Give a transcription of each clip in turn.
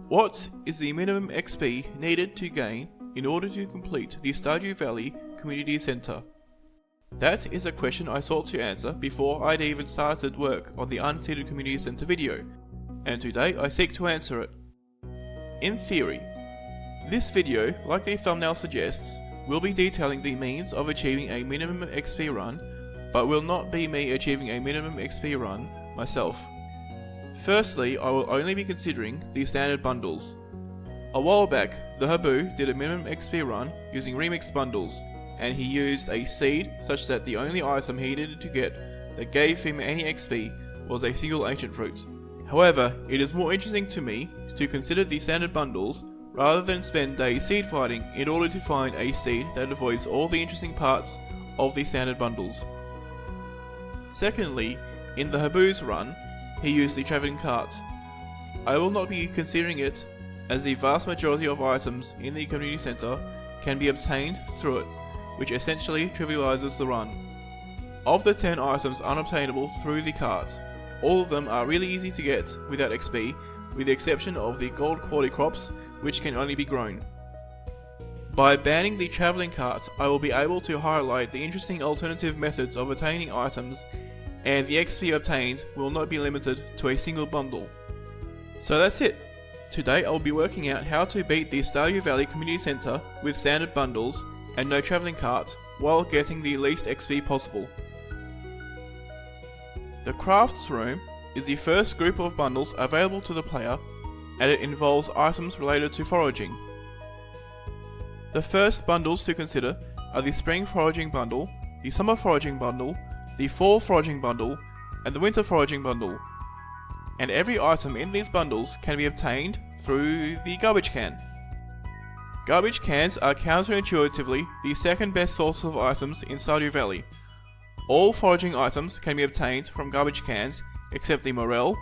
What is the minimum XP needed to gain in order to complete the Stardew Valley Community Center? That is a question I sought to answer before I'd even started work on the Unseeded Community Center video, and today I seek to answer it. In theory, this video, like the thumbnail suggests, will be detailing the means of achieving a minimum XP run, but will not be me achieving a minimum XP run myself. Firstly, I will only be considering the standard bundles. A while back, the Habu did a minimum XP run using remixed bundles, and he used a seed such that the only item he needed to get that gave him any XP was a single ancient fruit. However, it is more interesting to me to consider the standard bundles rather than spend days seed fighting in order to find a seed that avoids all the interesting parts of the standard bundles. Secondly, in the Habu's run, he used the travelling cart. I will not be considering it, as the vast majority of items in the community centre can be obtained through it, which essentially trivialises the run. Of the 10 items unobtainable through the cart, all of them are really easy to get without XP, with the exception of the gold quality crops, which can only be grown. By banning the travelling cart, I will be able to highlight the interesting alternative methods of attaining items, and the XP obtained will not be limited to a single bundle. So that's it. Today I will be working out how to beat the Stardew Valley Community Center with standard bundles and no travelling cart while getting the least XP possible. The Crafts Room is the first group of bundles available to the player, and it involves items related to foraging. The first bundles to consider are the Spring Foraging Bundle, the Summer Foraging Bundle, the Fall Foraging Bundle, and the Winter Foraging Bundle. And every item in these bundles can be obtained through the garbage can. Garbage cans are counterintuitively the second best source of items in Stardew Valley. All foraging items can be obtained from garbage cans except the morel,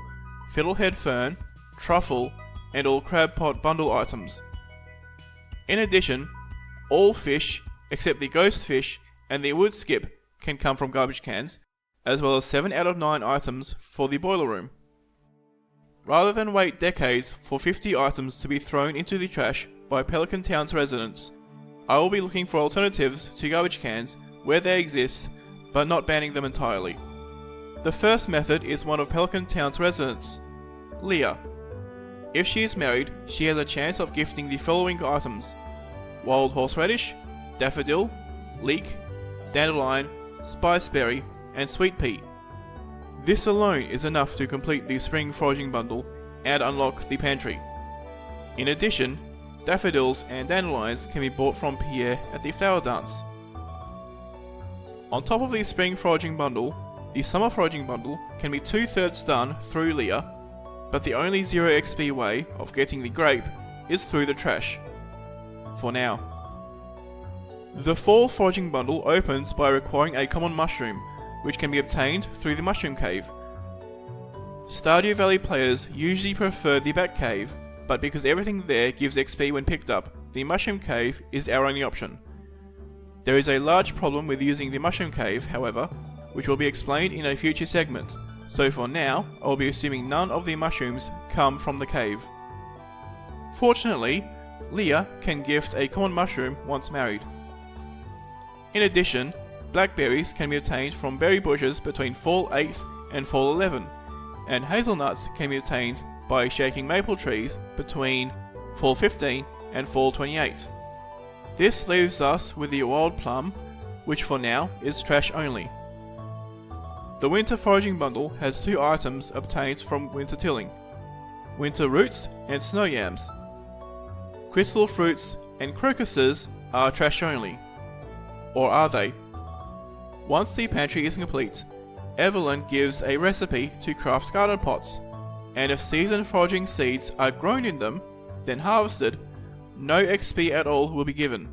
fiddlehead fern, truffle, and all crab pot bundle items. In addition, all fish except the ghost fish and the wood skip can come from garbage cans, as well as 7 out of 9 items for the boiler room. Rather than wait decades for 50 items to be thrown into the trash by Pelican Town's residents, I will be looking for alternatives to garbage cans where they exist, but not banning them entirely. The first method is one of Pelican Town's residents, Leah. If she is married, she has a chance of gifting the following items: wild horseradish, daffodil, leek, dandelion, spiceberry, and sweet pea. This alone is enough to complete the Spring Foraging Bundle and unlock the Pantry. In addition, daffodils and dandelions can be bought from Pierre at the Flower Dance. On top of the Spring Foraging Bundle, the Summer Foraging Bundle can be 2/3 done through Leah, but the only 0 XP way of getting the grape is through the trash. For now. The Fall Foraging Bundle opens by requiring a common mushroom, which can be obtained through the Mushroom Cave. Stardew Valley players usually prefer the Bat Cave, but because everything there gives XP when picked up, the Mushroom Cave is our only option. There is a large problem with using the Mushroom Cave, however, which will be explained in a future segment, so for now, I will be assuming none of the mushrooms come from the cave. Fortunately, Leah can gift a common mushroom once married. In addition, blackberries can be obtained from berry bushes between Fall 8 and Fall 11, and hazelnuts can be obtained by shaking maple trees between Fall 15 and Fall 28. This leaves us with the wild plum, which for now is trash only. The Winter Foraging Bundle has 2 items obtained from winter tilling: winter roots and snow yams. Crystal fruits and crocuses are trash only. Or are they? Once the pantry is complete, Evelyn gives a recipe to craft garden pots, and if seasoned foraging seeds are grown in them, then harvested, no XP at all will be given.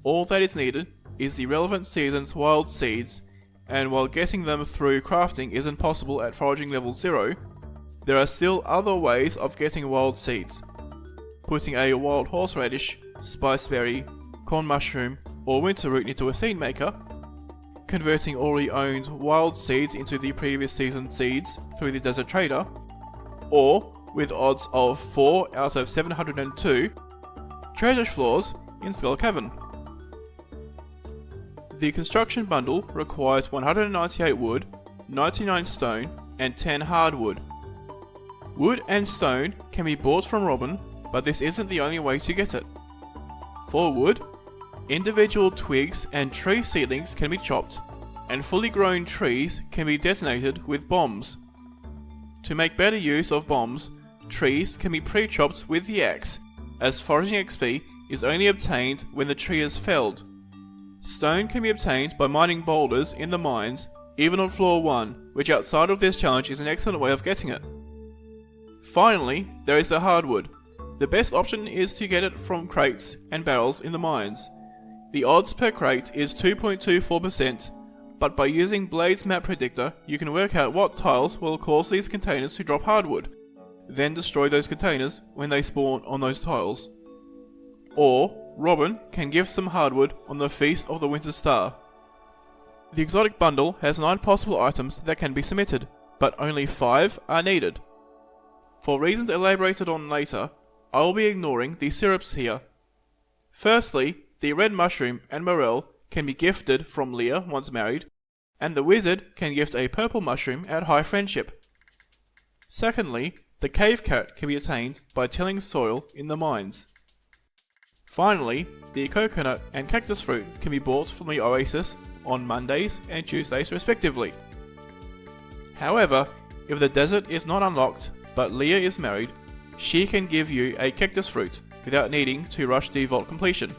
All that is needed is the relevant season's wild seeds, and while getting them through crafting isn't possible at foraging level 0, there are still other ways of getting wild seeds. Putting a wild horseradish, spiceberry, corn mushroom, or winter root into a seed maker, converting already owned wild seeds into the previous season's seeds through the desert trader, or with odds of 4 out of 702, treasure floors in Skull Cavern. The construction bundle requires 198 wood, 99 stone, and 10 hardwood. Wood and stone can be bought from Robin, but this isn't the only way to get it. For wood, individual twigs and tree seedlings can be chopped, and fully grown trees can be detonated with bombs. To make better use of bombs, trees can be pre-chopped with the axe, as foraging XP is only obtained when the tree is felled. Stone can be obtained by mining boulders in the mines, even on floor 1, which outside of this challenge is an excellent way of getting it. Finally, there is the hardwood. The best option is to get it from crates and barrels in the mines. The odds per crate is 2.24%, but by using Blade's map predictor, you can work out what tiles will cause these containers to drop hardwood, then destroy those containers when they spawn on those tiles. Or, Robin can give some hardwood on the Feast of the Winter Star. The exotic bundle has 9 possible items that can be submitted, but only 5 are needed. For reasons elaborated on later, I will be ignoring the syrups here. Firstly, the red mushroom and morel can be gifted from Leah once married, and the wizard can gift a purple mushroom at high friendship. Secondly, the cave carrot can be attained by tilling soil in the mines. Finally, the coconut and cactus fruit can be bought from the oasis on Mondays and Tuesdays respectively. However, if the desert is not unlocked but Leah is married, she can give you a cactus fruit without needing to rush the vault completion.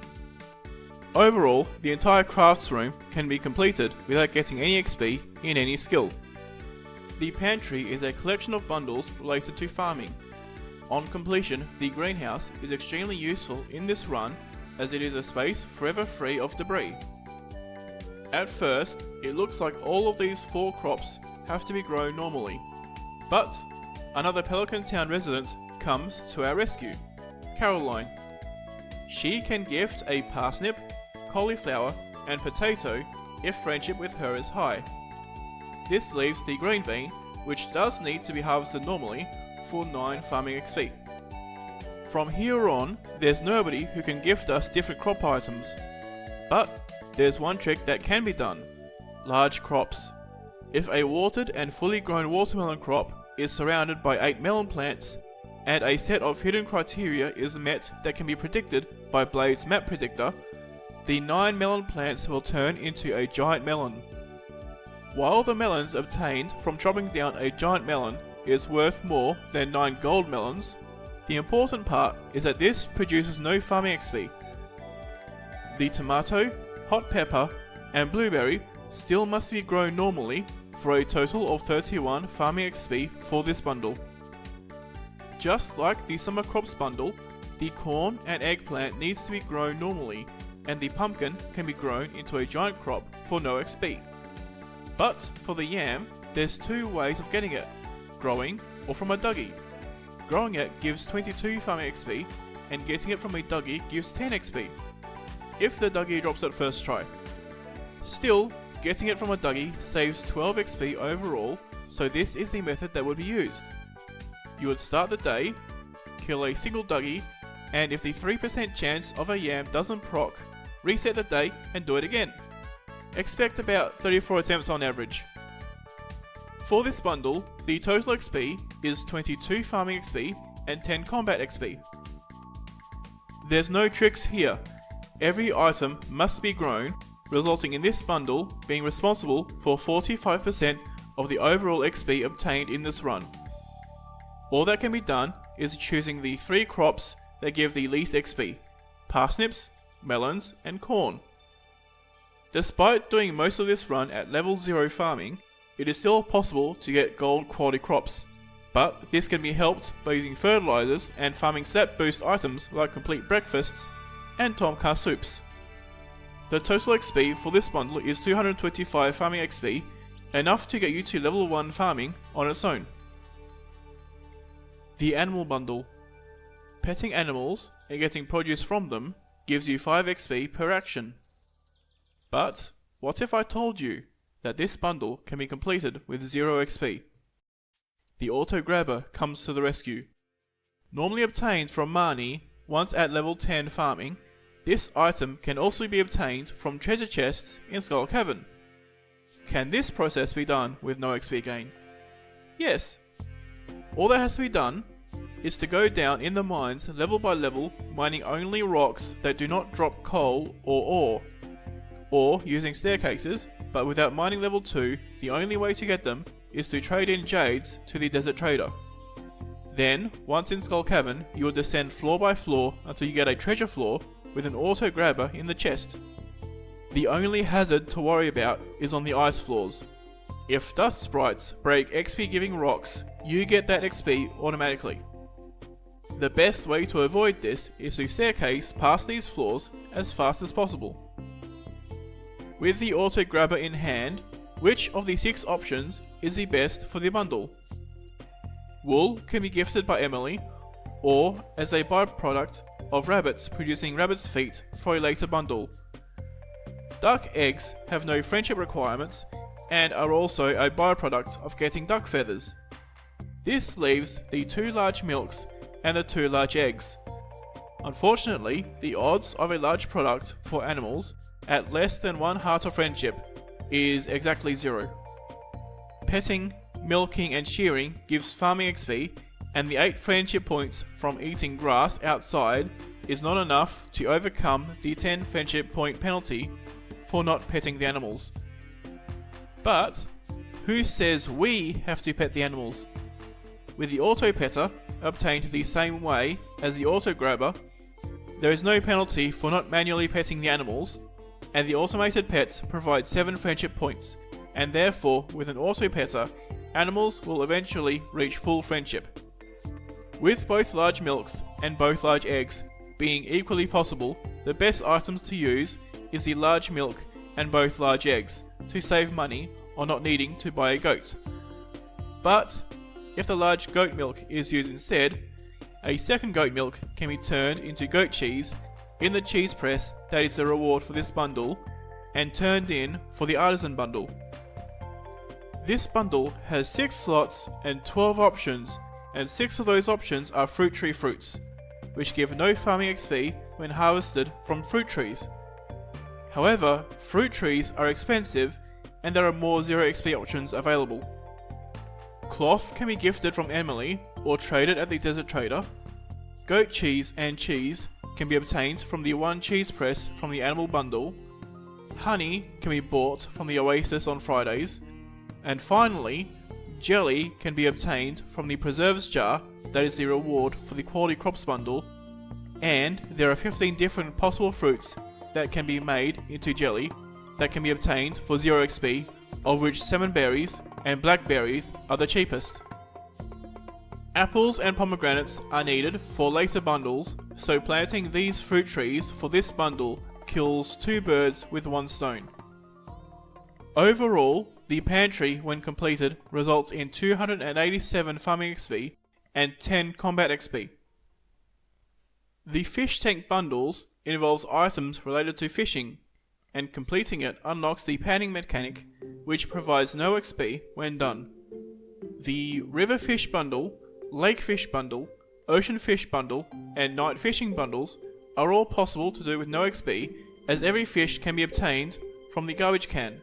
Overall, the entire crafts room can be completed without getting any XP in any skill. The Pantry is a collection of bundles related to farming. On completion, the greenhouse is extremely useful in this run as it is a space forever free of debris. At first, it looks like all of these 4 crops have to be grown normally, but another Pelican Town resident comes to our rescue, Caroline. She can gift a parsnip, cauliflower, and potato if friendship with her is high. This leaves the green bean, which does need to be harvested normally, for 9 farming XP. From here on, there's nobody who can gift us different crop items. But there's one trick that can be done: large crops. If a watered and fully grown watermelon crop is surrounded by 8 melon plants, and a set of hidden criteria is met that can be predicted by Blade's map predictor, the 9 melon plants will turn into a giant melon. While the melons obtained from chopping down a giant melon is worth more than 9 gold melons, the important part is that this produces no farming XP. The tomato, hot pepper, and blueberry still must be grown normally for a total of 31 farming XP for this bundle. Just like the summer crops bundle, the corn and eggplant needs to be grown normally, and the pumpkin can be grown into a giant crop for no XP. But for the yam, there's 2 ways of getting it: growing or from a Dougie. Growing it gives 22 farming XP, and getting it from a Dougie gives 10 XP, if the Dougie drops at first try. Still, getting it from a Dougie saves 12 XP overall, so this is the method that would be used. You would start the day, kill a single Dougie, and if the 3% chance of a yam doesn't proc, reset the day and do it again. Expect about 34 attempts on average. For this bundle, the total XP is 22 farming XP and 10 combat XP. There's no tricks here. Every item must be grown, resulting in this bundle being responsible for 45% of the overall XP obtained in this run. All that can be done is choosing the 3 crops that give the least XP: parsnips, melons, and corn. Despite doing most of this run at level 0 farming, it is still possible to get gold quality crops, but this can be helped by using fertilizers and farming stat boost items like complete breakfasts and Tomka soups. The total XP for this bundle is 225 farming XP, enough to get you to level 1 farming on its own. The animal bundle. Petting animals and getting produce from them gives you 5 XP per action. But what if I told you that this bundle can be completed with 0 XP? The auto grabber comes to the rescue. Normally obtained from Marnie once at level 10 farming, this item can also be obtained from treasure chests in Skull Cavern. Can this process be done with no XP gain? Yes. All that has to be done is to go down in the mines level by level, mining only rocks that do not drop coal or ore, or using staircases, but without mining level 2, the only way to get them is to trade in jades to the desert trader. Then, once in Skull Cavern, you will descend floor by floor until you get a treasure floor with an auto grabber in the chest. The only hazard to worry about is on the ice floors. If dust sprites break XP giving rocks, you get that XP automatically. The best way to avoid this is to staircase past these floors as fast as possible. With the auto grabber in hand, which of the 6 options is the best for the bundle? Wool can be gifted by Emily, or as a byproduct of rabbits producing rabbit's feet for a later bundle. Duck eggs have no friendship requirements and are also a byproduct of getting duck feathers. This leaves the 2 large milks and the 2 large eggs. Unfortunately, the odds of a large product for animals at less than 1 heart of friendship is exactly 0. Petting, milking and shearing gives farming XP, and the 8 friendship points from eating grass outside is not enough to overcome the 10 friendship point penalty for not petting the animals. But who says we have to pet the animals? With the auto petter obtained the same way as the auto grabber, there is no penalty for not manually petting the animals, and the automated pets provide 7 friendship points, and therefore with an auto petter, animals will eventually reach full friendship. With both large milks and both large eggs being equally possible, the best items to use is the large milk and both large eggs to save money on not needing to buy a goat. But if the large goat milk is used instead, a second goat milk can be turned into goat cheese in the cheese press that is the reward for this bundle, and turned in for the artisan bundle. This bundle has 6 slots and 12 options, and 6 of those options are fruit tree fruits, which give no farming XP when harvested from fruit trees. However, fruit trees are expensive and there are more 0 XP options available. Cloth can be gifted from Emily or traded at the desert trader. Goat cheese and cheese can be obtained from the 1 cheese press from the animal bundle. Honey can be bought from the Oasis on Fridays. And finally, jelly can be obtained from the preserves jar that is the reward for the quality crops bundle. And there are 15 different possible fruits that can be made into jelly that can be obtained for 0 XP, of which 7 berries and blackberries are the cheapest. Apples and pomegranates are needed for later bundles, so planting these fruit trees for this bundle kills 2 birds with 1 stone. Overall, the Pantry, when completed, results in 287 farming XP and 10 combat XP. The fish tank bundles involves items related to fishing, and completing it unlocks the panning mechanic, which provides no XP when done. The river fish bundle, lake fish bundle, ocean fish bundle, and night fishing bundles are all possible to do with no XP, as every fish can be obtained from the garbage can.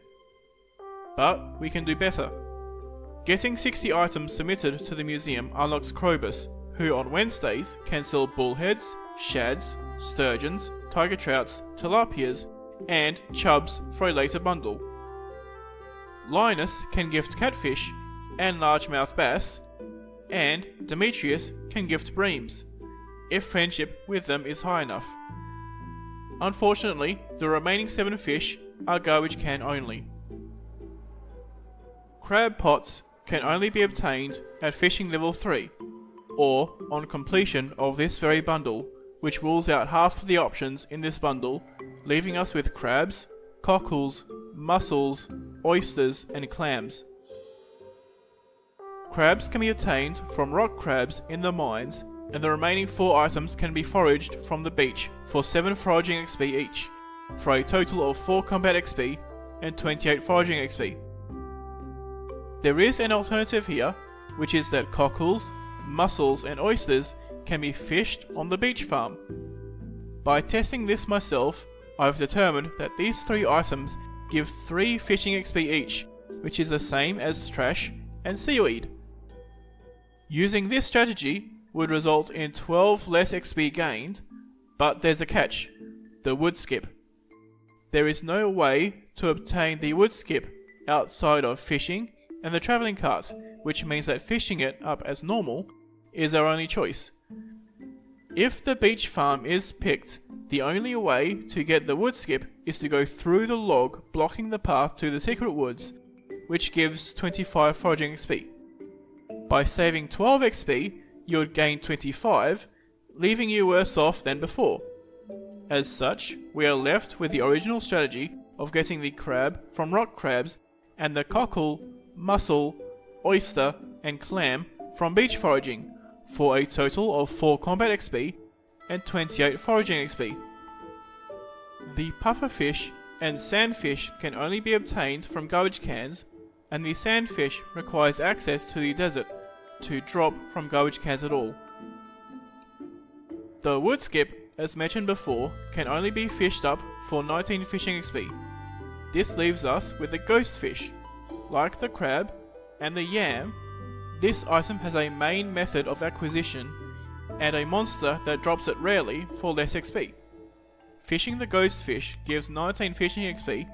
But we can do better. Getting 60 items submitted to the museum unlocks Krobus, who on Wednesdays can sell bullheads, shads, sturgeons, tiger trouts, tilapias, and chubs for a later bundle. Linus can gift catfish and largemouth bass, and Demetrius can gift breams, if friendship with them is high enough. Unfortunately, the remaining 7 fish are garbage can only. Crab pots can only be obtained at fishing level 3, or on completion of this very bundle, which rules out half of the options in this bundle, leaving us with crabs, cockles, mussels, oysters, and clams. Crabs can be obtained from rock crabs in the mines, and the remaining 4 items can be foraged from the beach for 7 foraging XP each, for a total of 4 combat XP and 28 foraging XP. There is an alternative here, which is that cockles, mussels, and oysters can be fished on the beach farm. By testing this myself, I've determined that these 3 items give 3 fishing XP each, which is the same as trash and seaweed. Using this strategy would result in 12 less XP gained, but there's a catch: the wood skip. There is no way to obtain the wood skip outside of fishing and the travelling carts, which means that fishing it up as normal is our only choice. If the beach farm is picked, the only way to get the wood skip is to go through the log blocking the path to the secret woods, which gives 25 foraging XP. By saving 12 XP, you would gain 25, leaving you worse off than before. As such, we are left with the original strategy of getting the crab from rock crabs and the cockle, mussel, oyster and clam from beach foraging, for a total of 4 combat XP and 28 foraging XP. The pufferfish and sandfish can only be obtained from garbage cans, and the sandfish requires access to the desert to drop from garbage cans at all. The wood skip, as mentioned before, can only be fished up for 19 fishing XP. This leaves us with the ghost fish. Like the crab and the yam, this item has a main method of acquisition and a monster that drops it rarely for less XP. Fishing the ghost fish gives 19 fishing XP,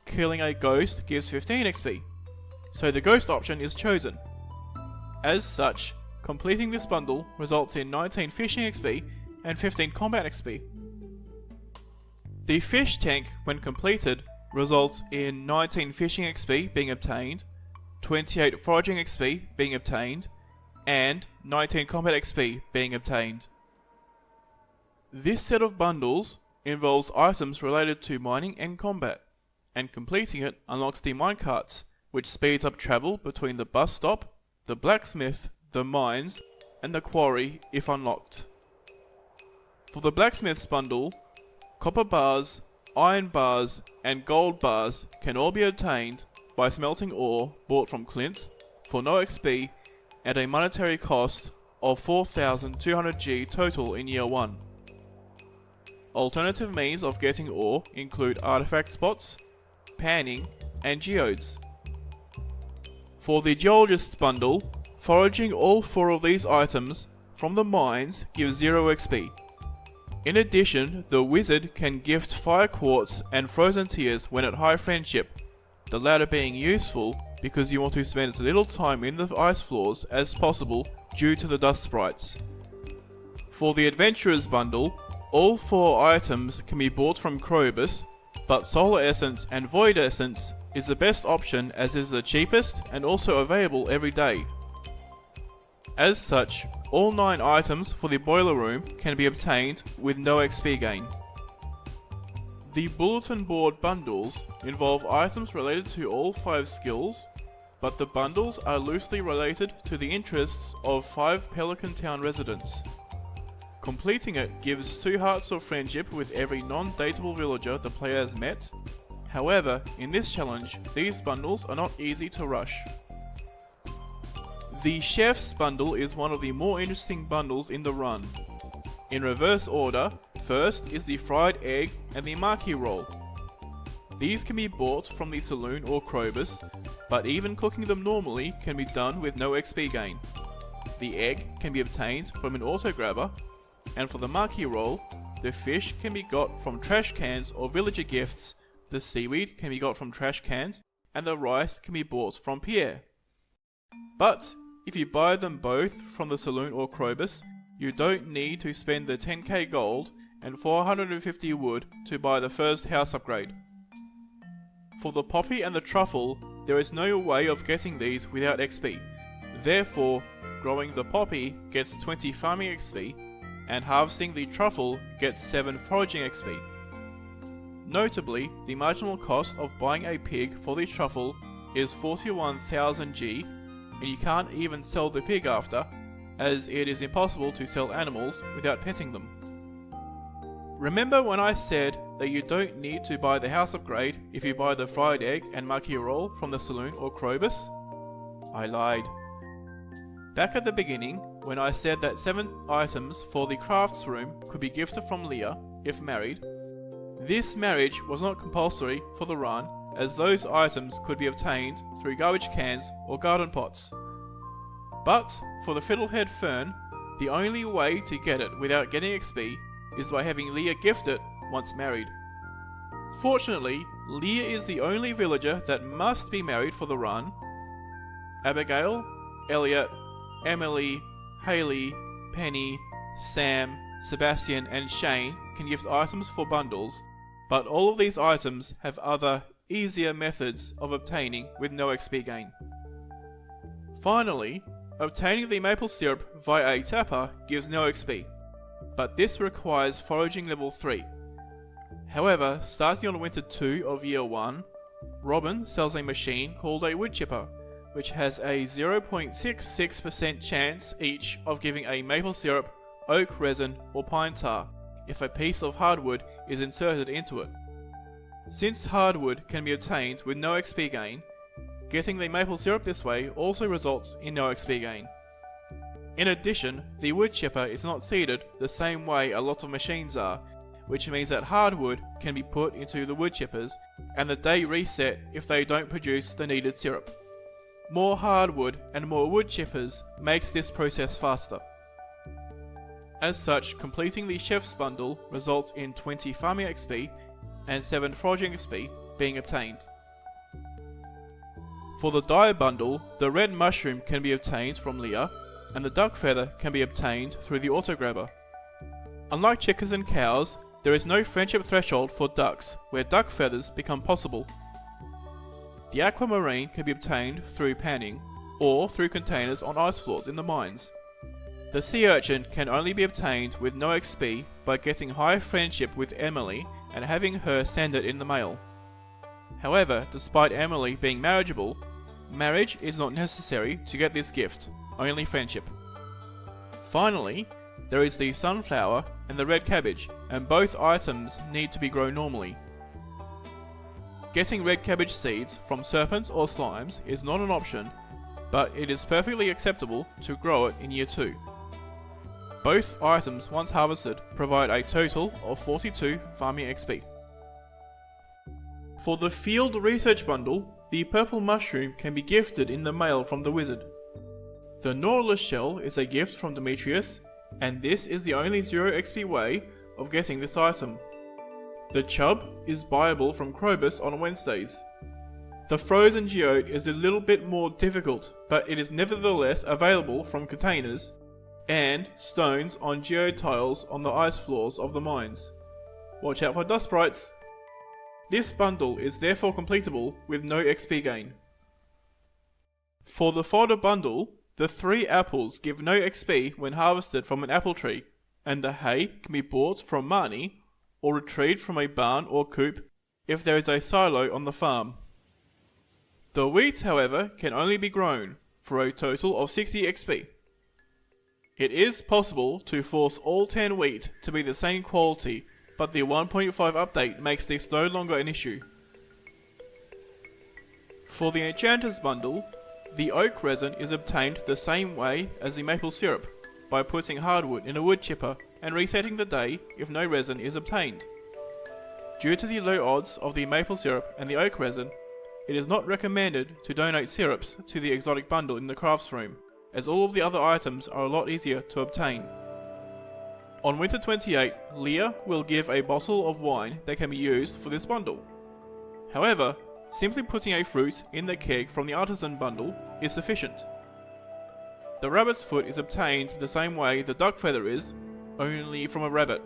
killing a ghost gives 15 XP, so the ghost option is chosen. As such, completing this bundle results in 19 fishing XP and 15 combat XP. The fish tank, when completed, results in 19 fishing XP being obtained, 28 foraging XP being obtained, and 19 combat XP being obtained. This set of bundles involves items related to mining and combat, and completing it unlocks the minecarts, which speeds up travel between the bus stop, the blacksmith, the mines, and the quarry if unlocked. For the blacksmith's bundle, copper bars, iron bars, and gold bars can all be obtained by smelting ore bought from Clint for no XP at a monetary cost of 4,200G total in year 1. Alternative means of getting ore include artifact spots, panning, and geodes. For the geologist's bundle, foraging all 4 of these items from the mines gives 0 XP. In addition, the wizard can gift fire quartz and frozen tears when at high friendship, the latter being useful because you want to spend as little time in the ice floors as possible due to the dust sprites. For the adventurer's bundle, all 4 items can be bought from Krobus, but solar essence and void essence is the best option as it is the cheapest and also available every day. As such, all 9 items for the boiler room can be obtained with no XP gain. The bulletin board bundles involve items related to all 5 skills, but the bundles are loosely related to the interests of 5 Pelican Town residents. Completing it gives 2 hearts of friendship with every non-dateable villager the player has met. However, in this challenge, these bundles are not easy to rush. The chef's bundle is one of the more interesting bundles in the run. In reverse order, first is the fried egg and the marquee roll. These can be bought from the saloon or Krobus, but even cooking them normally can be done with no XP gain. The egg can be obtained from an auto grabber, and for the marquee roll, the fish can be got from trash cans or villager gifts, the seaweed can be got from trash cans, and the rice can be bought from Pierre. But if you buy them both from the saloon or Krobus, you don't need to spend the 10k gold and 450 wood to buy the first house upgrade. For the poppy and the truffle, there is no way of getting these without XP. Therefore, growing the poppy gets 20 farming XP, and harvesting the truffle gets 7 foraging XP. Notably, the marginal cost of buying a pig for the truffle is 41,000 G, and you can't even sell the pig after, as it is impossible to sell animals without petting them. Remember when I said that you don't need to buy the house upgrade if you buy the fried egg and marquee roll from the saloon or Krobus? I lied. Back at the beginning, when I said that 7 items for the crafts room could be gifted from Leah if married. This marriage was not compulsory for the run, as those items could be obtained through garbage cans or garden pots. But for the fiddlehead fern, the only way to get it without getting XP is by having Leah gift it once married. Fortunately, Leah is the only villager that must be married for the run. Abigail, Elliot, Emily, Haley, Penny, Sam, Sebastian and Shane can gift items for bundles, but all of these items have other, easier methods of obtaining with no XP gain. Finally, obtaining the maple syrup via a tapper gives no XP, but this requires foraging level 3. However, starting on winter 2 of year 1, Robin sells a machine called a wood chipper, which has a 0.66% chance each of giving a maple syrup, oak resin or pine tar if a piece of hardwood is inserted into it. Since hardwood can be obtained with no XP gain, getting the maple syrup this way also results in no XP gain. In addition, the wood chipper is not seeded the same way a lot of machines are, which means that hardwood can be put into the wood chippers and the day reset if they don't produce the needed syrup. More hardwood and more wood chippers makes this process faster. As such, completing the chef's bundle results in 20 farming XP and 7 foraging XP being obtained. For the dye bundle, the red mushroom can be obtained from Leah, and the duck feather can be obtained through the auto grabber. Unlike chickens and cows, there is no friendship threshold for ducks, where duck feathers become possible. The aquamarine can be obtained through panning, or through containers on ice floors in the mines. The sea urchin can only be obtained with no XP by getting high friendship with Emily and having her send it in the mail. However, despite Emily being marriageable, marriage is not necessary to get this gift, only friendship. Finally, there is the sunflower and the red cabbage, and both items need to be grown normally. Getting red cabbage seeds from serpents or slimes is not an option, but it is perfectly acceptable to grow it in year 2. Both items, once harvested, provide a total of 42 farming XP. For the field research bundle, the purple mushroom can be gifted in the mail from the wizard. The Nautilus shell is a gift from Demetrius, and this is the only 0 XP way of getting this item. The chub is buyable from Krobus on Wednesdays. The frozen geode is a little bit more difficult, but it is nevertheless available from containers, and stones on geode tiles on the ice floors of the mines. Watch out for dust sprites. This bundle is therefore completable with no XP gain. For the fodder bundle, the 3 apples give no XP when harvested from an apple tree, and the hay can be bought from Marnie or retrieved from a barn or coop if there is a silo on the farm. The wheat, however, can only be grown for a total of 60 XP. It is possible to force all 10 wheat to be the same quality, but the 1.5 update makes this no longer an issue. For the Enchanter's bundle, the oak resin is obtained the same way as the maple syrup, by putting hardwood in a wood chipper and resetting the day if no resin is obtained. Due to the low odds of the maple syrup and the oak resin, it is not recommended to donate syrups to the exotic bundle in the crafts room, as all of the other items are a lot easier to obtain. On winter 28, Leah will give a bottle of wine that can be used for this bundle. However, simply putting a fruit in the keg from the artisan bundle is sufficient. The rabbit's foot is obtained the same way the duck feather is, only from a rabbit.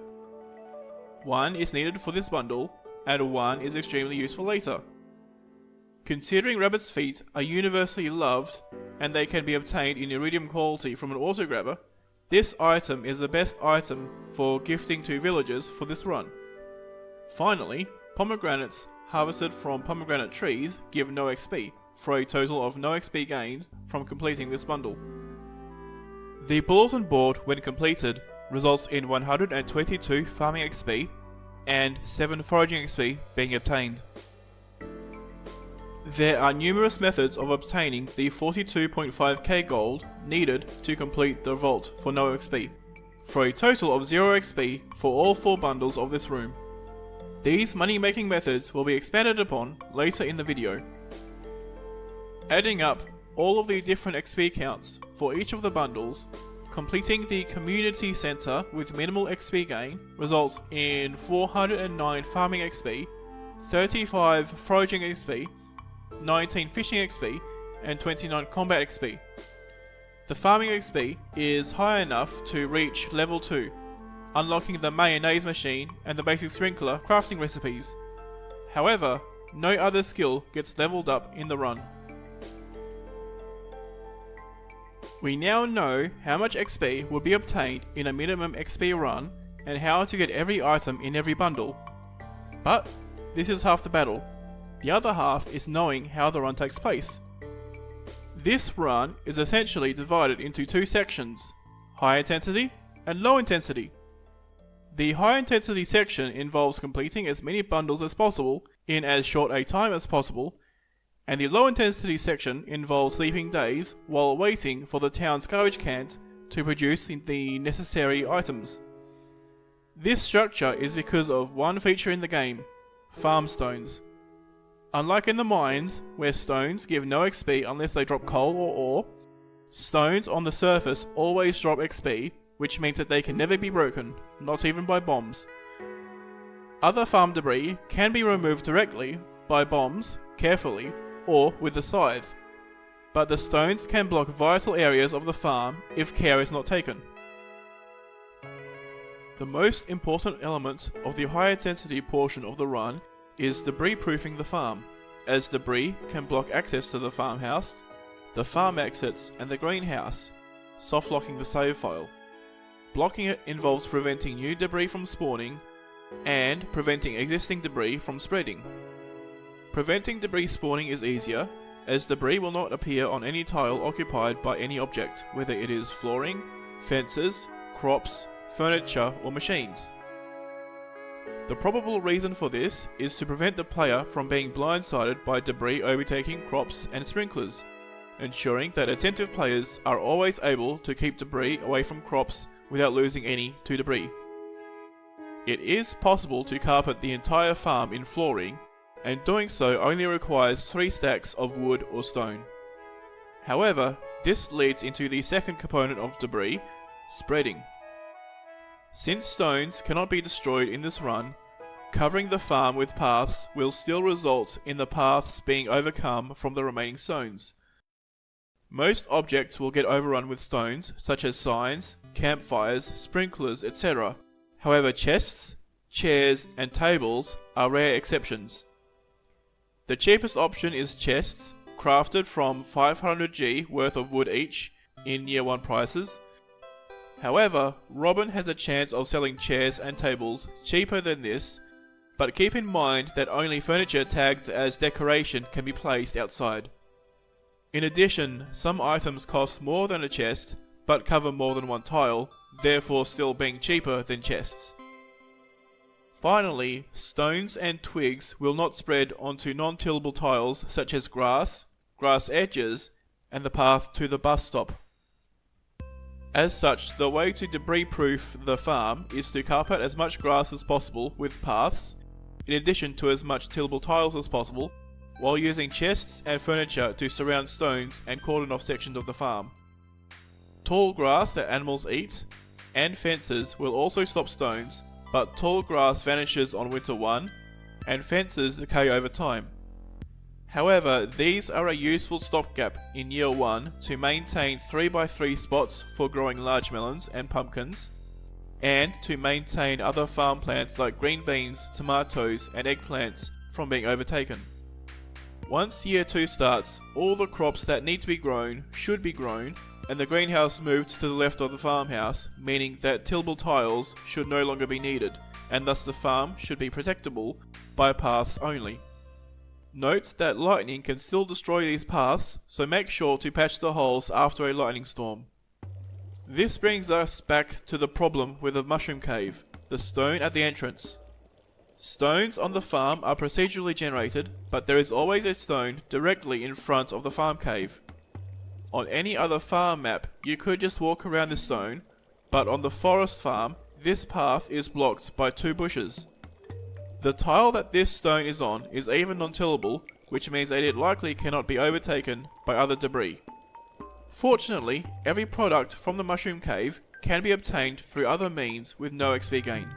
1 is needed for this bundle, and 1 is extremely useful later. Considering rabbit's feet are universally loved, and they can be obtained in iridium quality from an auto grabber, this item is the best item for gifting to villagers for this run. Finally, pomegranates harvested from pomegranate trees give no XP, for a total of no XP gained from completing this bundle. The bulletin board, when completed, results in 122 farming XP and 7 foraging XP being obtained. There are numerous methods of obtaining the 42.5k gold needed to complete the vault for no XP, for a total of 0 XP for all 4 bundles of this room. These money making methods will be expanded upon later in the video. Adding up all of the different XP counts for each of the bundles, completing the Community Center with minimal XP gain results in 409 farming XP, 35 foraging XP, 19 fishing XP, and 29 combat XP. The farming XP is high enough to reach level 2, unlocking the mayonnaise machine and the basic sprinkler crafting recipes. However, no other skill gets leveled up in the run. We now know how much XP will be obtained in a minimum XP run and how to get every item in every bundle. But this is half the battle. The other half is knowing how the run takes place. This run is essentially divided into 2 sections, high intensity and low intensity. The high intensity section involves completing as many bundles as possible in as short a time as possible, and the low intensity section involves sleeping days while waiting for the town's garbage cans to produce the necessary items. This structure is because of one feature in the game, farm stones. Unlike in the mines, where stones give no XP unless they drop coal or ore, stones on the surface always drop XP, which means that they can never be broken, not even by bombs. Other farm debris can be removed directly by bombs, carefully, or with the scythe, but the stones can block vital areas of the farm if care is not taken. The most important element of the high intensity portion of the run is debris proofing the farm, as debris can block access to the farmhouse, the farm exits and the greenhouse, soft locking the save file. Blocking it involves preventing new debris from spawning and preventing existing debris from spreading. Preventing debris spawning is easier, as debris will not appear on any tile occupied by any object, whether it is flooring, fences, crops, furniture, or machines. The probable reason for this is to prevent the player from being blindsided by debris overtaking crops and sprinklers, ensuring that attentive players are always able to keep debris away from crops without losing any to debris. It is possible to carpet the entire farm in flooring, and doing so only requires 3 stacks of wood or stone. However, this leads into the second component of debris, spreading. Since stones cannot be destroyed in this run, covering the farm with paths will still result in the paths being overcome from the remaining stones. Most objects will get overrun with stones, such as signs, campfires, sprinklers, etc. However, chests, chairs, and tables are rare exceptions. The cheapest option is chests, crafted from 500g worth of wood each in year 1 prices. However, Robin has a chance of selling chairs and tables cheaper than this, but keep in mind that only furniture tagged as decoration can be placed outside. In addition, some items cost more than a chest, but cover more than 1 tile, therefore still being cheaper than chests. Finally, stones and twigs will not spread onto non-tillable tiles such as grass, grass edges, and the path to the bus stop. As such, the way to debris-proof the farm is to carpet as much grass as possible with paths, in addition to as much tillable tiles as possible, while using chests and furniture to surround stones and cordon off sections of the farm. Tall grass that animals eat, and fences will also stop stones, but tall grass vanishes on winter 1, and fences decay over time. However, these are a useful stopgap in year 1 to maintain 3x3 spots for growing large melons and pumpkins, and to maintain other farm plants like green beans, tomatoes, and eggplants from being overtaken. Once year 2 starts, all the crops that need to be grown should be grown, and the greenhouse moved to the left of the farmhouse, meaning that tillable tiles should no longer be needed, and thus the farm should be protectable by paths only. Note that lightning can still destroy these paths, so make sure to patch the holes after a lightning storm. This brings us back to the problem with the mushroom cave, the stone at the entrance. Stones on the farm are procedurally generated, but there is always a stone directly in front of the farm cave. On any other farm map, you could just walk around the stone, but on the forest farm, this path is blocked by 2 bushes. The tile that this stone is on is even non-tillable, which means that it likely cannot be overtaken by other debris. Fortunately, every product from the mushroom cave can be obtained through other means with no XP gain.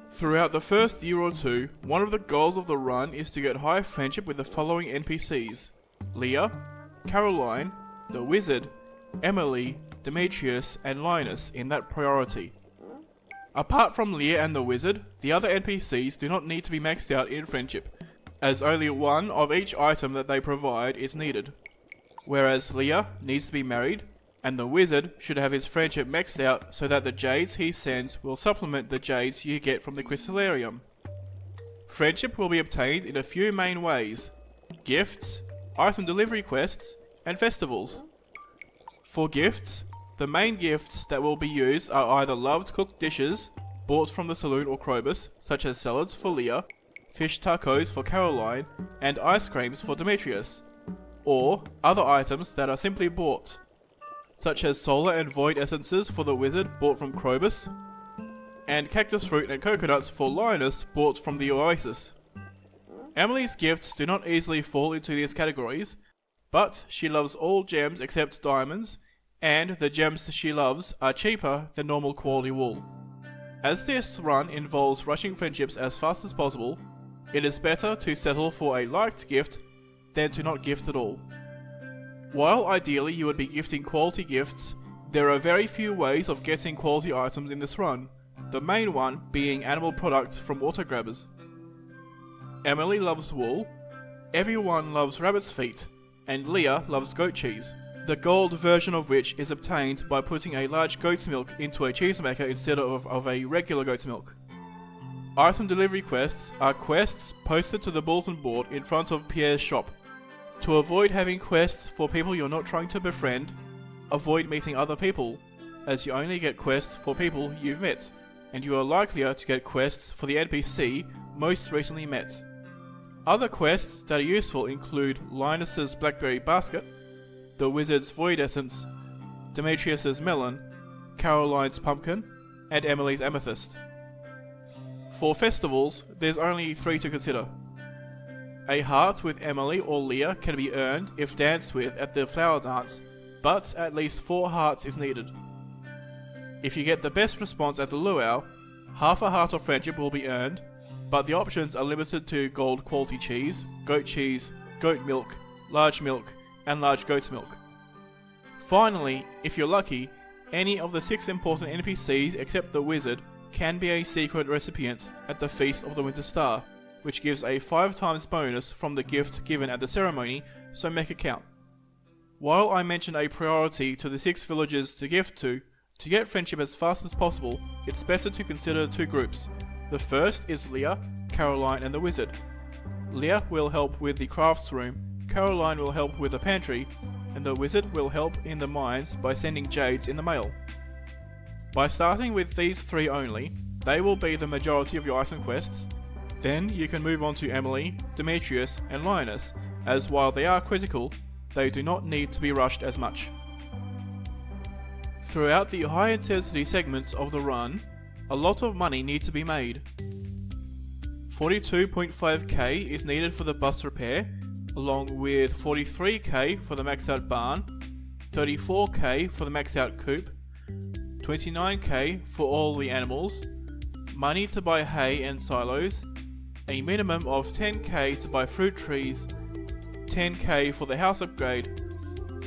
Throughout the first year or two, one of the goals of the run is to get high friendship with the following NPCs: Leah, Caroline, the Wizard, Emily, Demetrius, and Linus in that priority. Apart from Leah and the Wizard, the other NPCs do not need to be maxed out in friendship, as only one of each item that they provide is needed. Whereas Leah needs to be married, and the Wizard should have his friendship maxed out so that the jades he sends will supplement the jades you get from the crystallarium. Friendship will be obtained in a few main ways: gifts, item delivery quests, and festivals. For gifts, the main gifts that will be used are either loved cooked dishes bought from the saloon or Krobus, such as salads for Leah, fish tacos for Caroline, and ice creams for Demetrius, or other items that are simply bought, such as solar and void essences for the Wizard bought from Krobus, and cactus fruit and coconuts for Linus bought from the Oasis. Emily's gifts do not easily fall into these categories, but she loves all gems except diamonds, and the gems she loves are cheaper than normal quality wool. As this run involves rushing friendships as fast as possible, it is better to settle for a liked gift than to not gift at all. While ideally you would be gifting quality gifts, there are very few ways of getting quality items in this run, the main one being animal products from auto-grabbers. Emily loves wool, everyone loves rabbit's feet, and Leah loves goat cheese, the gold version of which is obtained by putting a large goat's milk into a cheesemaker instead of a regular goat's milk. Item delivery quests are quests posted to the bulletin board in front of Pierre's shop. To avoid having quests for people you're not trying to befriend, avoid meeting other people, as you only get quests for people you've met, and you are likelier to get quests for the NPC most recently met. Other quests that are useful include Linus's blackberry basket, the Wizard's void essence, Demetrius's melon, Caroline's pumpkin, and Emily's amethyst. For festivals, there's only 3 to consider. A heart with Emily or Leah can be earned if danced with at the flower dance, but at least 4 hearts is needed. If you get the best response at the luau, half a heart of friendship will be earned, but the options are limited to gold quality cheese, goat milk, and large goat's milk. Finally, if you're lucky, any of the 6 important NPCs except the Wizard can be a secret recipient at the Feast of the Winter Star, which gives a 5 times bonus from the gift given at the ceremony, so make it count. While I mentioned a priority to the 6 villages to gift to get friendship as fast as possible, it's better to consider 2 groups. The first is Leah, Caroline, and the Wizard. Leah will help with the crafts room, Caroline will help with the pantry, and the Wizard will help in the mines by sending jades in the mail. By starting with these 3 only, they will be the majority of your item quests. Then you can move on to Emily, Demetrius, and Linus, as while they are critical, they do not need to be rushed as much. Throughout the high intensity segments of the run, a lot of money needs to be made. 42.5k is needed for the bus repair, along with 43k for the maxed out barn, 34k for the maxed out coop, 29k for all the animals, money to buy hay and silos, a minimum of 10k to buy fruit trees, 10k for the house upgrade,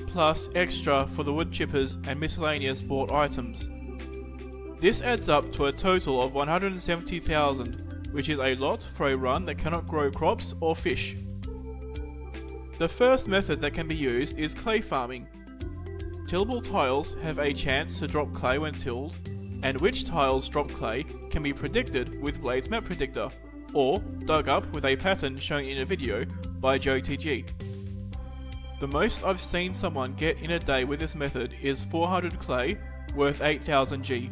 plus extra for the wood chippers and miscellaneous bought items. This adds up to a total of 170,000, which is a lot for a run that cannot grow crops or fish. The first method that can be used is clay farming. Tillable tiles have a chance to drop clay when tilled, and which tiles drop clay can be predicted with Blade's Map Predictor, or dug up with a pattern shown in a video by JoeTG. The most I've seen someone get in a day with this method is 400 clay, worth 8000 G.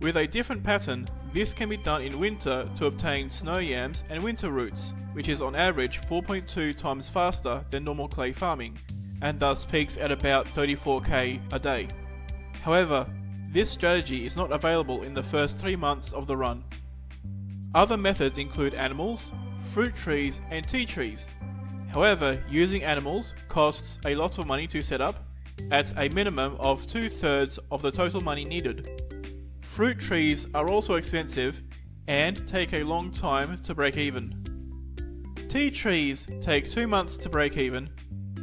With a different pattern, This can be done in winter to obtain snow yams and winter roots, which is on average 4.2 times faster than normal clay farming, and thus peaks at about 34k a day. However, this strategy is not available in the first 3 months of the run. Other methods include animals, fruit trees, and tea trees. However, using animals costs a lot of money to set up, at a minimum of 2/3 of the total money needed. Fruit trees are also expensive and take a long time to break even. Tea trees take 2 months to break even,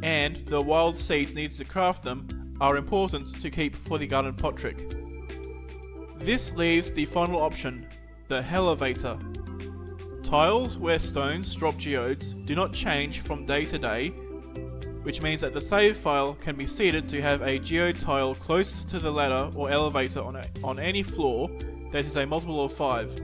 and the wild seeds needed to craft them are important to keep for the garden pot trick. This leaves the final option, the elevator. Tiles where stones drop geodes do not change from day to day, which means that the save file can be seeded to have a geode tile close to the ladder or elevator on any floor that is a multiple of 5.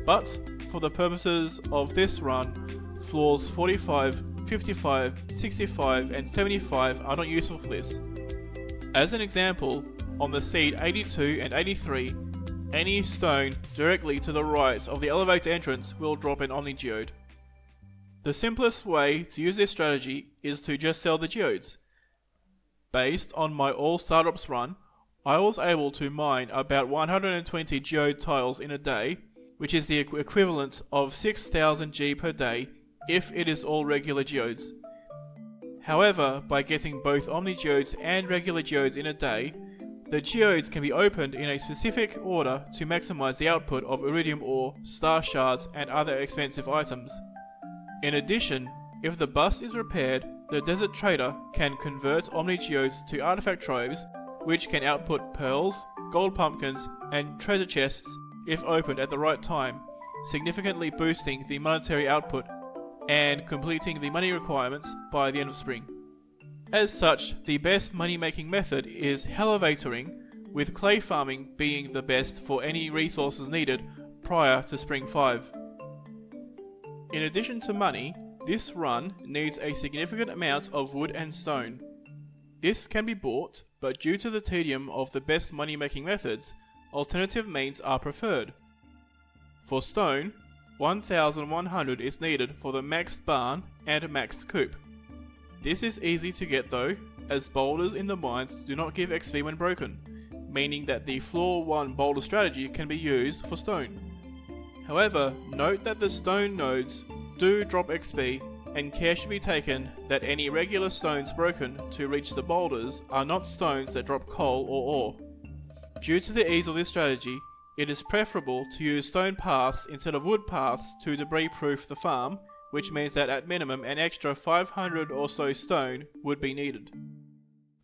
But, for the purposes of this run, floors 45, 55, 65 and 75 are not useful for this. As an example, on the seed 82 and 83, any stone directly to the right of the elevator entrance will drop an Omni Geode. The simplest way to use this strategy is to just sell the geodes. Based on my all startups run, I was able to mine about 120 geode tiles in a day, which is the equivalent of 6000 G per day if it is all regular geodes. However, by getting both Omni Geodes and regular geodes in a day, the geodes can be opened in a specific order to maximize the output of iridium ore, star shards, and other expensive items. In addition, if the bus is repaired, the desert trader can convert Omni Geodes to artifact troves, which can output pearls, gold pumpkins, and treasure chests if opened at the right time, significantly boosting the monetary output and completing the money requirements by the end of spring. As such, the best money-making method is elevatoring, with clay farming being the best for any resources needed prior to Spring 5. In addition to money, this run needs a significant amount of wood and stone. This can be bought, but due to the tedium of the best money-making methods, alternative means are preferred. For stone, 1100 is needed for the maxed barn and maxed coop. This is easy to get though, as boulders in the mines do not give XP when broken, meaning that the floor 1 boulder strategy can be used for stone. However, note that the stone nodes do drop XP, and care should be taken that any regular stones broken to reach the boulders are not stones that drop coal or ore. Due to the ease of this strategy, it is preferable to use stone paths instead of wood paths to debris-proof the farm, which means that at minimum an extra 500 or so stone would be needed.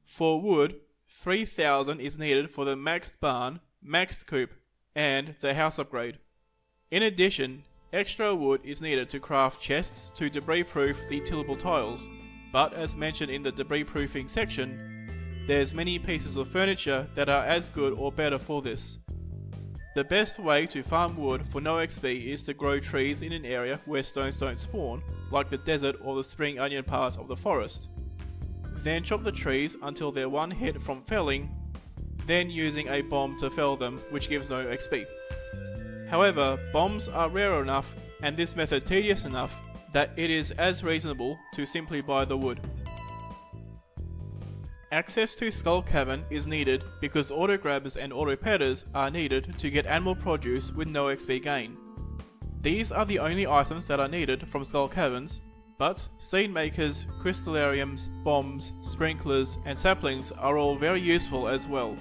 For wood, 3000 is needed for the maxed barn, maxed coop, and the house upgrade. In addition, extra wood is needed to craft chests to debris-proof the tillable tiles, but as mentioned in the debris-proofing section, there's many pieces of furniture that are as good or better for this. The best way to farm wood for no XP is to grow trees in an area where stones don't spawn, like the desert or the spring onion part of the forest. Then chop the trees until they're 1 hit from felling, then using a bomb to fell them, which gives no XP. However, bombs are rare enough and this method tedious enough that it is as reasonable to simply buy the wood. Access to Skull Cavern is needed because auto grabbers and auto petters are needed to get animal produce with no XP gain. These are the only items that are needed from Skull Caverns, but seed makers, crystallariums, bombs, sprinklers, and saplings are all very useful as well.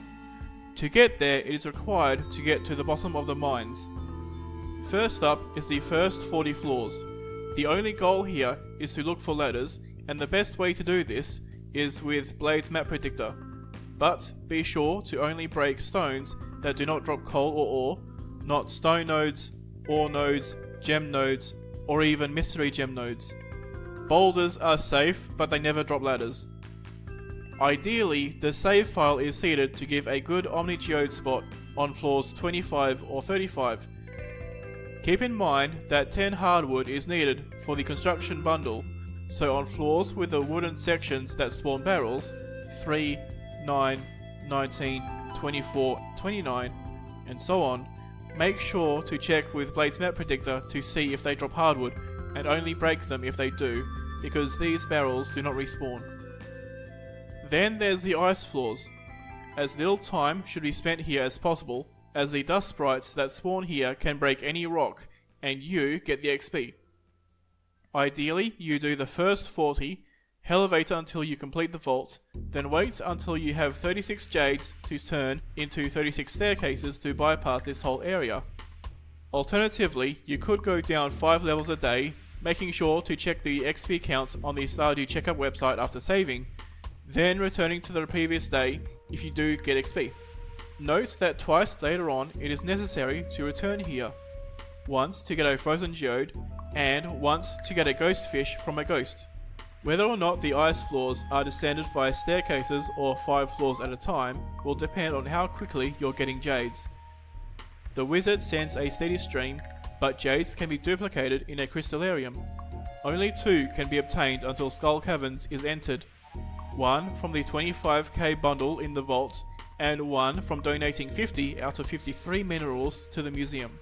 To get there, it is required to get to the bottom of the mines. First up is the first 40 floors. The only goal here is to look for ladders, and the best way to do this is with Blade's Map Predictor, but be sure to only break stones that do not drop coal or ore, not stone nodes, ore nodes, gem nodes, or even mystery gem nodes. Boulders are safe, but they never drop ladders. Ideally, the save file is seeded to give a good Omni Geode spot on floors 25 or 35. Keep in mind that 10 hardwood is needed for the construction bundle, so on floors with the wooden sections that spawn barrels, 3, 9, 19, 24, 29, and so on, Make sure to check with Blade's Map Predictor to see if they drop hardwood, and only break them if they do, because these barrels do not respawn. Then there's the ice floors. As little time should be spent here as possible, as the dust sprites that spawn here can break any rock, and you get the XP. Ideally, you do the first 40, elevate until you complete the vault, then wait until you have 36 jades to turn into 36 staircases to bypass this whole area. Alternatively, you could go down 5 levels a day, making sure to check the XP count on the Stardew checkup website after saving, then returning to the previous day if you do get XP. Note that twice later on it is necessary to return here, once to get a frozen geode, and once to get a ghost fish from a ghost. Whether or not the ice floors are descended via staircases or 5 floors at a time will depend on how quickly you're getting jades. The wizard sends a steady stream, but jades can be duplicated in a crystallarium. Only 2 can be obtained until Skull Caverns is entered. One from the 25k bundle in the vault, and one from donating 50 out of 53 minerals to the museum.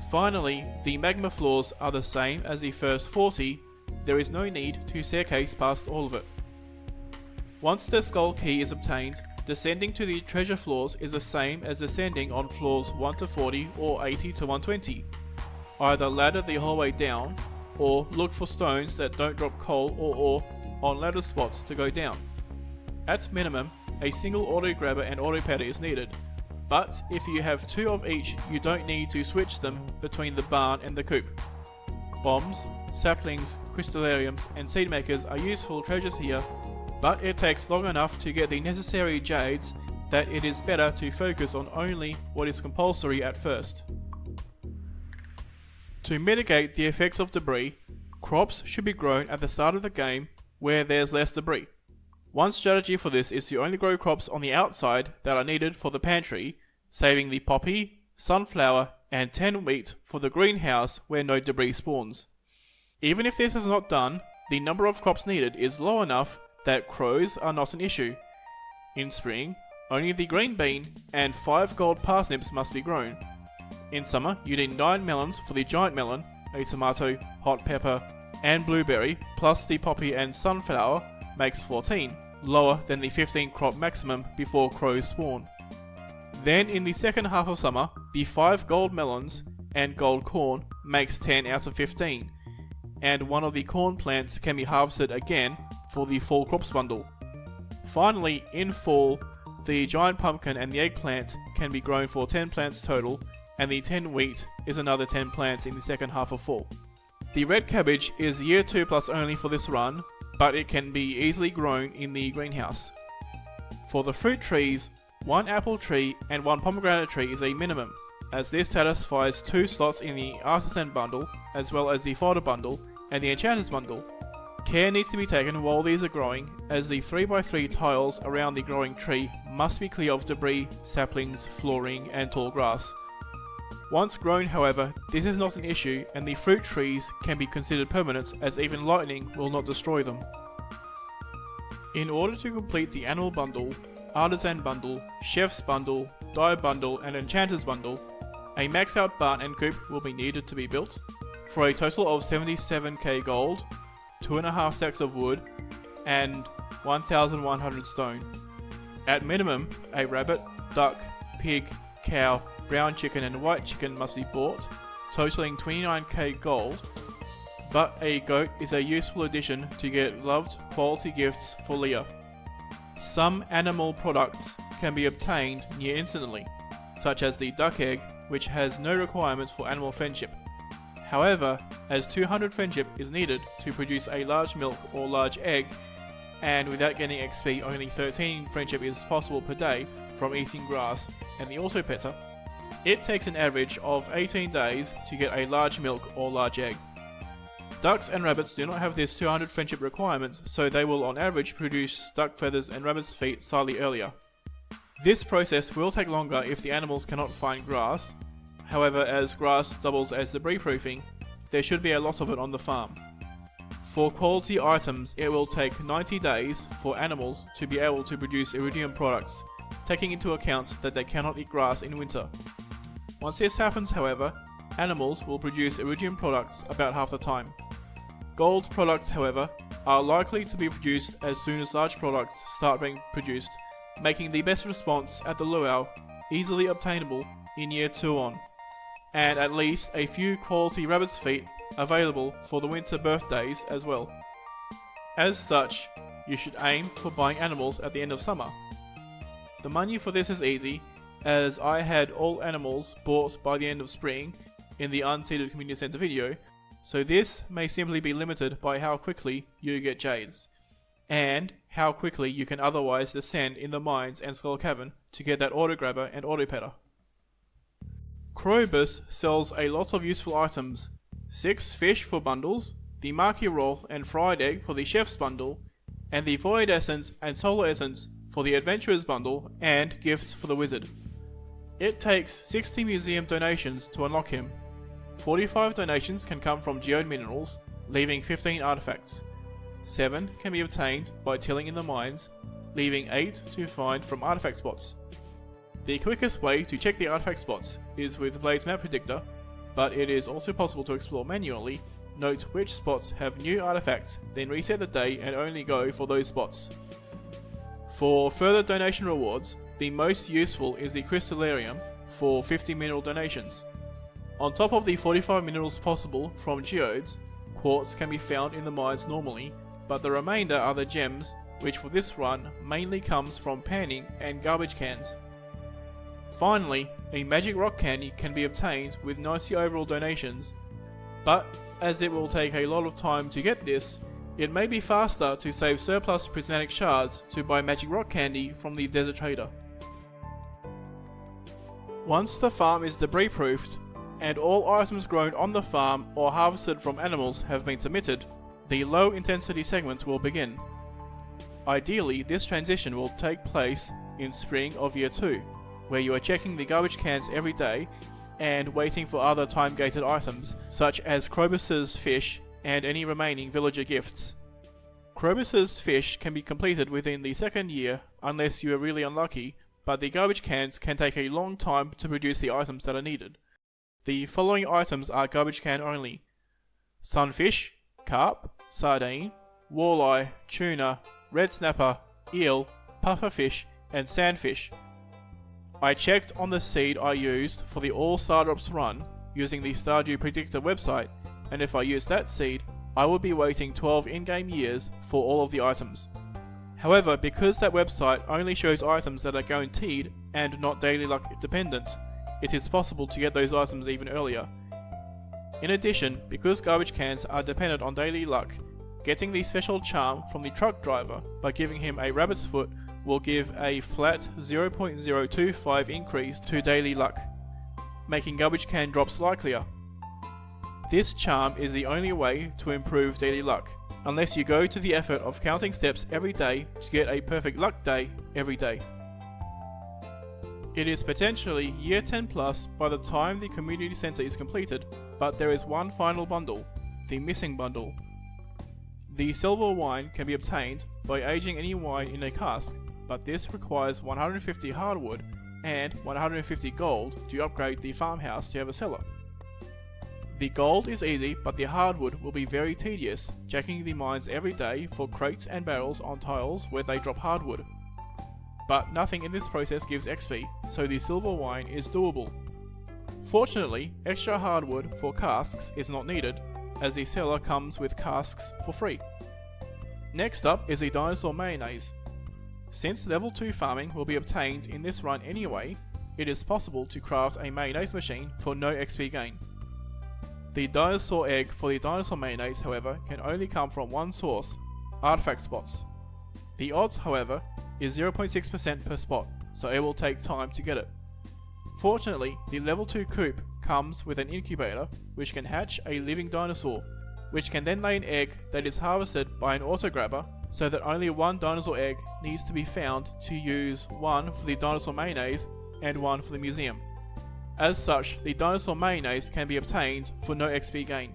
Finally, the magma floors are the same as the first 40, there is no need to staircase past all of it. Once the skull key is obtained, descending to the treasure floors is the same as descending on floors 1 to 40 or 80 to 120. Either ladder the whole way down, or look for stones that don't drop coal or ore on ladder spots to go down. At minimum, a single auto grabber and auto padder is needed, but if you have 2 of each, you don't need to switch them between the barn and the coop. Bombs, saplings, crystallariums and seed makers are useful treasures here, but it takes long enough to get the necessary jades that it is better to focus on only what is compulsory at first. To mitigate the effects of debris, crops should be grown at the start of the game where there's less debris. One strategy for this is to only grow crops on the outside that are needed for the pantry, saving the poppy, sunflower and 10 wheat for the greenhouse where no debris spawns. Even if this is not done, the number of crops needed is low enough that crows are not an issue. In spring, only the green bean and 5 gold parsnips must be grown. In summer, you need 9 melons for the giant melon, a tomato, hot pepper and blueberry, plus the poppy and sunflower makes 14, lower than the 15 crop maximum before crows spawn. Then in the second half of summer, the 5 gold melons and gold corn makes 10 out of 15, and one of the corn plants can be harvested again for the fall crops bundle. Finally, in fall, the giant pumpkin and the eggplant can be grown for 10 plants total, and the 10 wheat is another 10 plants in the second half of fall. The red cabbage is year 2 plus only for this run, but it can be easily grown in the greenhouse. For the fruit trees, 1 apple tree and 1 pomegranate tree is a minimum, as this satisfies 2 slots in the artisan bundle, as well as the fodder bundle and the enchanters bundle. Care needs to be taken while these are growing, as the 3x3 tiles around the growing tree must be clear of debris, saplings, flooring and tall grass. Once grown, however, this is not an issue and the fruit trees can be considered permanent, as even lightning will not destroy them. In order to complete the animal bundle, artisan bundle, chef's bundle, dye bundle and enchanter's bundle, a max out barn and coop will be needed to be built, for a total of 77k gold, 2.5 stacks of wood and 1100 stone. At minimum, a rabbit, duck, pig, cow, brown chicken and white chicken must be bought, totaling 29k gold, but a goat is a useful addition to get loved quality gifts for Leah. Some animal products can be obtained near instantly, such as the duck egg, which has no requirements for animal friendship. However, as 200 friendship is needed to produce a large milk or large egg, and without getting XP only 13 friendship is possible per day from eating grass and the auto petter, it takes an average of 18 days to get a large milk or large egg. Ducks and rabbits do not have this 200 friendship requirement, so they will on average produce duck feathers and rabbit's feet slightly earlier. This process will take longer if the animals cannot find grass. However, as grass doubles as debris proofing, there should be a lot of it on the farm. For quality items, it will take 90 days for animals to be able to produce iridium products, taking into account that they cannot eat grass in winter. Once this happens, however, animals will produce iridium products about half the time. Gold products, however, are likely to be produced as soon as large products start being produced, making the best response at the luau easily obtainable in year 2 on, and at least a few quality rabbit's feet available for the winter birthdays as well. As such, you should aim for buying animals at the end of summer. The money for this is easy, as I had all animals bought by the end of spring in the Unseeded Community Center video, so this may simply be limited by how quickly you get jades, and how quickly you can otherwise descend in the mines and Skull Cavern to get that auto grabber and auto petter. Krobus sells a lot of useful items: 6 fish for bundles, the Maki roll and fried egg for the chef's bundle, and the void essence and solar essence for the adventurer's bundle, and gifts for the wizard. It takes 60 museum donations to unlock him. 45 donations can come from geode minerals, leaving 15 artifacts. 7 can be obtained by tilling in the mines, leaving 8 to find from artifact spots. The quickest way to check the artifact spots is with Blade's map predictor, but it is also possible to explore manually, note which spots have new artifacts, then reset the day and only go for those spots. For further donation rewards, the most useful is the Crystallarium for 50 mineral donations. On top of the 45 minerals possible from geodes, quartz can be found in the mines normally, but the remainder are the gems, which for this run mainly comes from panning and garbage cans. Finally, a magic rock candy can be obtained with 90 overall donations, but as it will take a lot of time to get this, it may be faster to save surplus prismatic shards to buy magic rock candy from the desert trader. Once the farm is debris proofed, and all items grown on the farm or harvested from animals have been submitted, the low intensity segment will begin. Ideally, this transition will take place in spring of year 2, where you are checking the garbage cans every day and waiting for other time-gated items, such as Krobus's fish and any remaining villager gifts. Krobus's fish can be completed within the 2nd year unless you are really unlucky, but the garbage cans can take a long time to produce the items that are needed. The following items are garbage can only: sunfish, carp, sardine, walleye, tuna, red snapper, eel, pufferfish, and sandfish. I checked on the seed I used for the All Stardrops run using the Stardew Predictor website, and if I use that seed, I would be waiting 12 in-game years for all of the items. However, because that website only shows items that are guaranteed and not daily luck dependent, it is possible to get those items even earlier. In addition, because garbage cans are dependent on daily luck, getting the special charm from the truck driver by giving him a rabbit's foot will give a flat 0.025 increase to daily luck, making garbage can drops likelier. This charm is the only way to improve daily luck, unless you go to the effort of counting steps every day to get a perfect luck day every day. It is potentially year 10 plus by the time the community center is completed, but there is one final bundle, the missing bundle. The silver wine can be obtained by aging any wine in a cask, but this requires 150 hardwood and 150 gold to upgrade the farmhouse to have a cellar. The gold is easy, but the hardwood will be very tedious, checking the mines every day for crates and barrels on tiles where they drop hardwood. But nothing in this process gives XP, so the silver wine is doable. Fortunately, extra hardwood for casks is not needed, as the cellar comes with casks for free. Next up is the dinosaur mayonnaise. Since level 2 farming will be obtained in this run anyway, it is possible to craft a mayonnaise machine for no XP gain. The dinosaur egg for the dinosaur mayonnaise, however, can only come from one source, artifact spots. The odds, however, is 0.6% per spot, so it will take time to get it. Fortunately, the level 2 coop comes with an incubator which can hatch a living dinosaur, which can then lay an egg that is harvested by an auto grabber, so that only one dinosaur egg needs to be found to use one for the dinosaur mayonnaise and one for the museum. As such, the dinosaur mayonnaise can be obtained for no XP gain.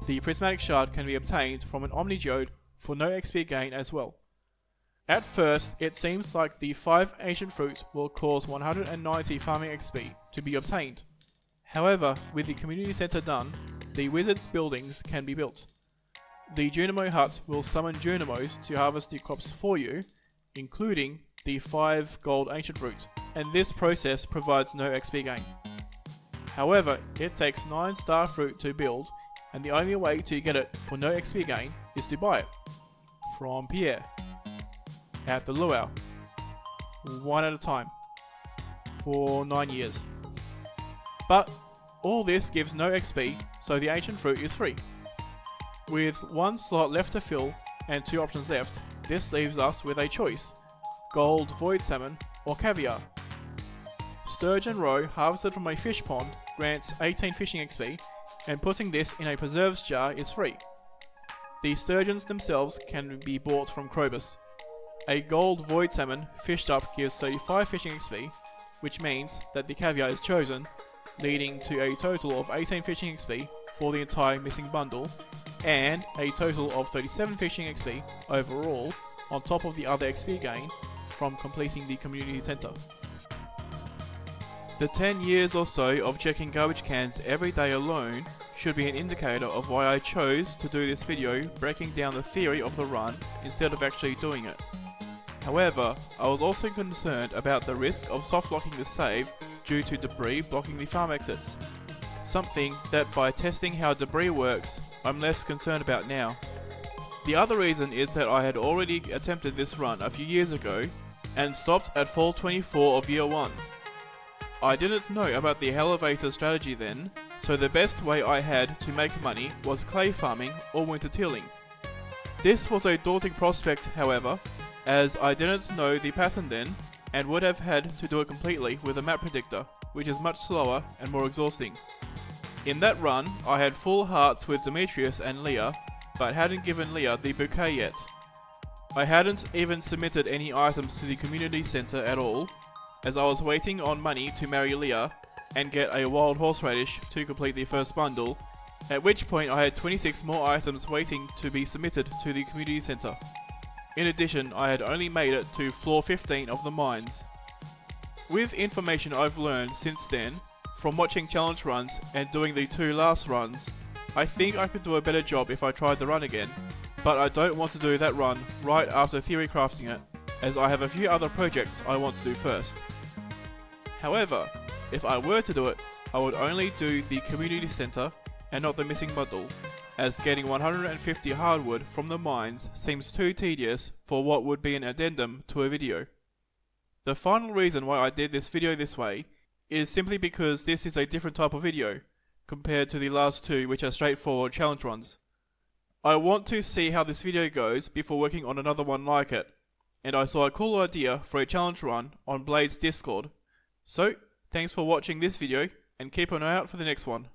The prismatic shard can be obtained from an omnigeode for no XP gain as well. At first, it seems like the 5 ancient fruits will cause 190 farming XP to be obtained, However, with the community center done, the wizard's buildings can be built. The Junimo hut will summon Junimos to harvest your crops for you, including the 5 gold ancient root, and this process provides no XP gain. However, it takes 9 star fruit to build, and the only way to get it for no XP gain is to buy it from Pierre at the luau, one at a time, for 9 years. But all this gives no XP, so the ancient fruit is free. With 1 slot left to fill and 2 options left, this leaves us with a choice: gold void salmon or caviar. Sturgeon roe harvested from a fish pond grants 18 fishing XP, and putting this in a preserves jar is free. The sturgeons themselves can be bought from Krobus. A gold void salmon fished up gives 35 fishing XP, which means that the caviar is chosen, leading to a total of 18 fishing XP for the entire missing bundle, and a total of 37 fishing XP overall, on top of the other XP gain from completing the community center. The 10 years or so of checking garbage cans every day alone should be an indicator of why I chose to do this video breaking down the theory of the run instead of actually doing it. However, I was also concerned about the risk of soft locking the save due to debris blocking the farm exits, something that by testing how debris works, I'm less concerned about now. The other reason is that I had already attempted this run a few years ago and stopped at fall 24 of year 1. I didn't know about the elevator strategy then, so the best way I had to make money was clay farming or winter tilling. This was a daunting prospect, however, as I didn't know the pattern then and would have had to do it completely with a map predictor, which is much slower and more exhausting. In that run, I had full hearts with Demetrius and Leah, but hadn't given Leah the bouquet yet. I hadn't even submitted any items to the community center at all, as I was waiting on money to marry Leah and get a wild horseradish to complete the first bundle, at which point I had 26 more items waiting to be submitted to the community center. In addition, I had only made it to floor 15 of the mines. With information I've learned since then, from watching challenge runs and doing the 2 last runs, I think I could do a better job if I tried the run again, but I don't want to do that run right after theory crafting it, as I have a few other projects I want to do first. However, if I were to do it, I would only do the community center and not the missing bundle, as getting 150 hardwood from the mines seems too tedious for what would be an addendum to a video. The final reason why I did this video this way is simply because this is a different type of video, compared to the last 2 which are straightforward challenge runs. I want to see how this video goes before working on another one like it, and I saw a cool idea for a challenge run on Blade's Discord. So, thanks for watching this video, and keep an eye out for the next one.